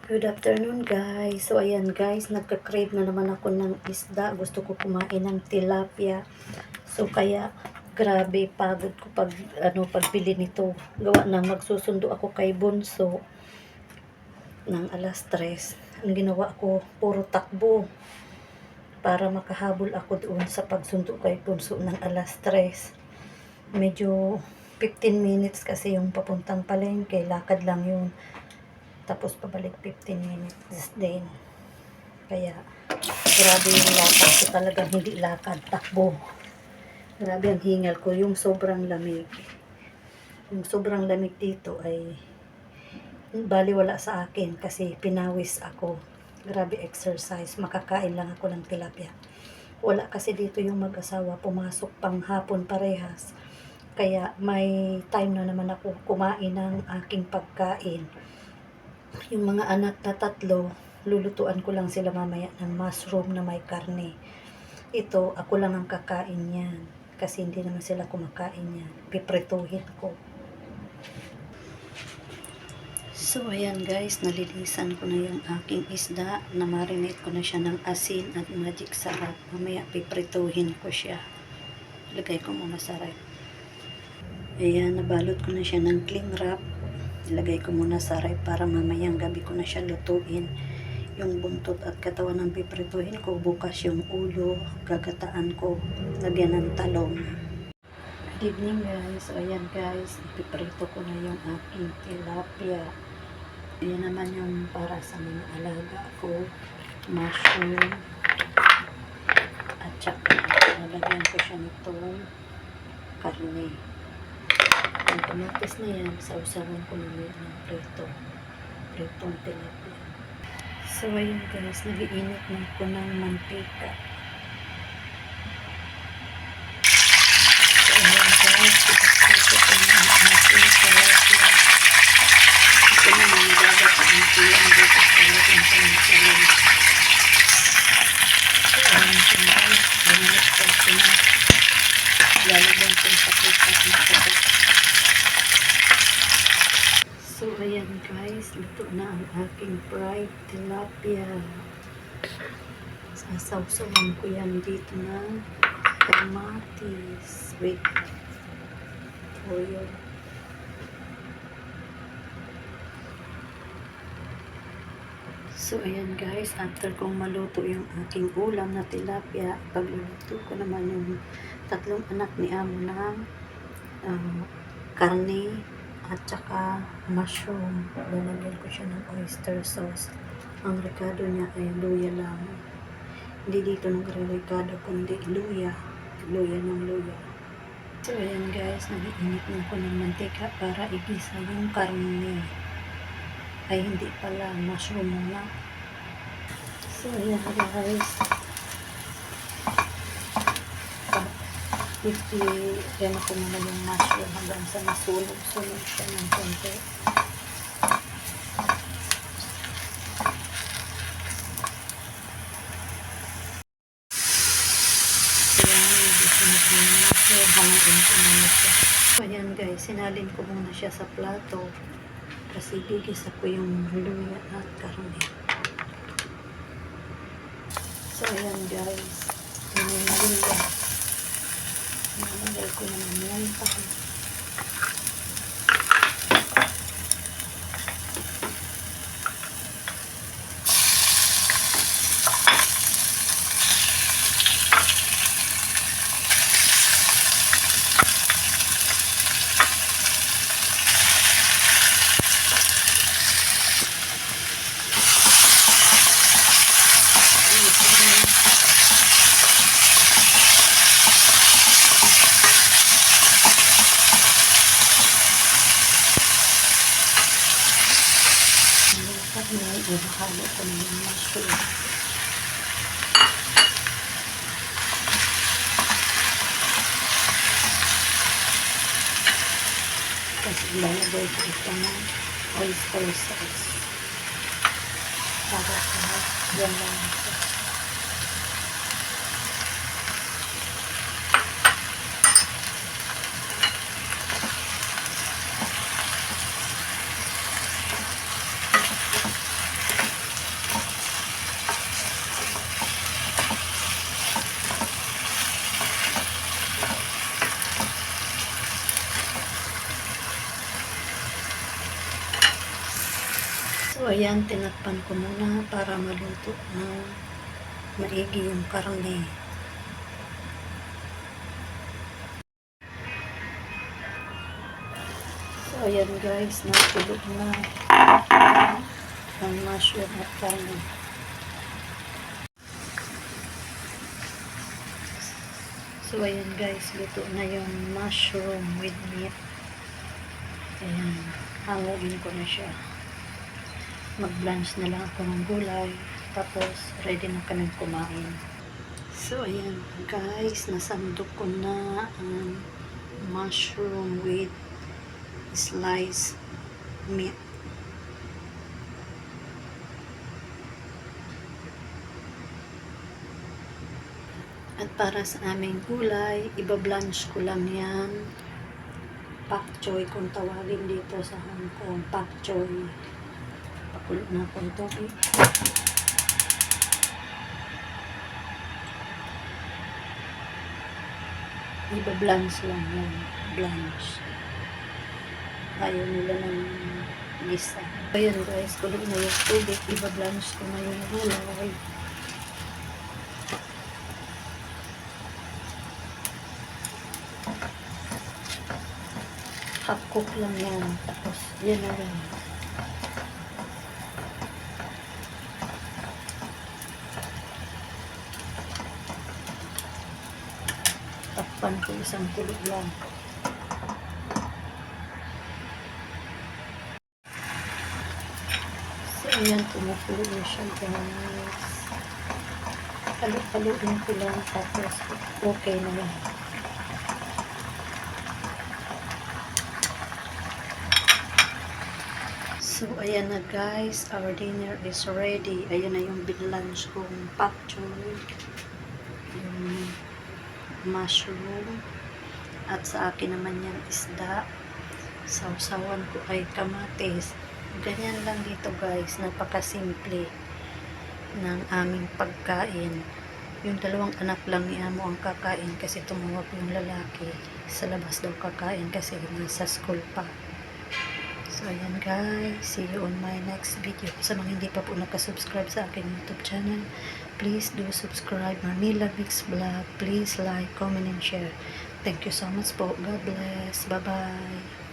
Good afternoon guys. So ayan guys, nagka-crave na naman ako ng isda. Gusto ko kumain ng tilapia. So kaya grabe pagod ko pagbili nito. Gawa na magsusundo ako kay Bunso ng alas 3. Ang ginawa ko, puro takbo para makahabol ako doon sa pagsundo kay Bunso ng alas 3. Medyo 15 minutes kasi yung papuntang palengke, lakad lang yun. Tapos pabalik 15 minutes din. Kaya grabe yung lakad ko, talagang hindi lakad, takbo. Grabe ang hingal ko, yung sobrang lamig. Yung sobrang lamig dito ay baliwala sa akin kasi pinawis ako. Grabe exercise, makakain lang ako ng tilapia. Wala kasi dito yung mag-asawa, pumasok pang hapon parehas. Kaya may time na naman ako kumain ng aking pagkain. Yung mga anak na 3, lulutuan ko lang sila mamaya ng mushroom na may karne. Ito, ako lang ang kakain yan. Kasi hindi naman sila kumakain yan. Piprituhin ko. So, ayan guys, nalilisan ko na yung aking isda. Na-marinate ko na siya ng asin at magic sarap. Mamaya piprituhin ko siya. Lagay ko muna sa rep. Ayan, nabalot ko na siya ng cling wrap. Ilagay ko muna sa rep para mamayang gabi ko na siya lutuin. Yung buntot at katawan ng piprituhin ko. Bukas yung ulo, gagataan ko. Lagyan ng talong. Good evening guys. So ayan guys, ipiprito ko na yung aking tilapia. Ayan naman yung para sa mga alaga ko. Mushroom. At saka nalagyan ko siya nitong karne. Ang kamatis na yan, sausawan ko na ng pritong tilapia. So ayun guys, nag-iinit na ako ng mantika. So ayun guys, ipagprito ko na ang ating tilapia. Ito naman, dagat ang tulang dito sa lagyan ko ng tulang. So ayun guys, binalik ko ito na. Lalagyan ko sa pitas na ito. So, ayan guys, luto na ang aking fried tilapia. Sasawsawan ko yan dito ng kamatis with oil. So, ayan guys, after kong maluto yung aking ulam na tilapia, pagluluto ko naman yung 3 anak ni Amo ng karne at saka mushroom. Lalagyan ko siya ng oyster sauce. Ang rekado niya ay luya lang. Hindi dito nagre-rekado kundi luya. Luya ng luya. So ayan guys, nag-iinit na ako ng mantika para igisa yung karne. Ay hindi pala, mushroom muna. So ayan guys, 50 yan ako naman yung mushroom hanggang sa masunog-sunog siya ng konti. So ayan guys, sinalin ko muna siya sa plato kasi gigisa ko yung luya at karne. So ayan guys, yun yung luya. Nalagay ko naman yung karne. Ihahalo ko na yung mushroom. Tapos ilalagay ko ito ng oyster sauce. Para sa yan lang ito. So ayan, tinakpan ko muna para maluto na maigi yung karne. So ayan guys, natulog na ang mushroom at karne. So ayan guys, luto na yung mushroom with meat. Ayan, hangugin ko na siya. Mag-blanch na lang ako ng gulay. Tapos, ready na kami kumain. So, ayan guys, nasandok ko na ang mushroom with sliced meat. At para sa aming gulay, iba-blanch ko lang yan. Pak choy kung tawagin dito sa Hong Kong. Pak choy. Pakulo na akong tubig. Iba-blanch lang yan. Blanch. Ayaw nila ng gisa. Ayan guys, kulo na yung tubig. Iba-blanch ko na yung gulay. Half cook lang yan. Tapos, yan na rin. Takpan ko isang kulog lang. So, ayan, tumutulo siya guys. Halo-haloin ko lang. Tapos, okay na yan. So, ayan na guys, our dinner is ready. Ayan na yung binlunch kong pak choy, yung mushroom, at sa akin naman yung isda. Sausawan ko ay kamatis. Ganyan lang dito guys, napakasimple ng aming pagkain. Yung dalawang anak lang ni Amo ang kakain kasi tumawag yung lalaki. Sa labas daw kakain kasi nasa school pa. So, ayan guys. See you on my next video. Sa mga hindi pa po nakasubscribe sa akin YouTube channel, please do subscribe. Marmila Mix Vlog. Please like, comment, and share. Thank you so much po. God bless. Bye-bye.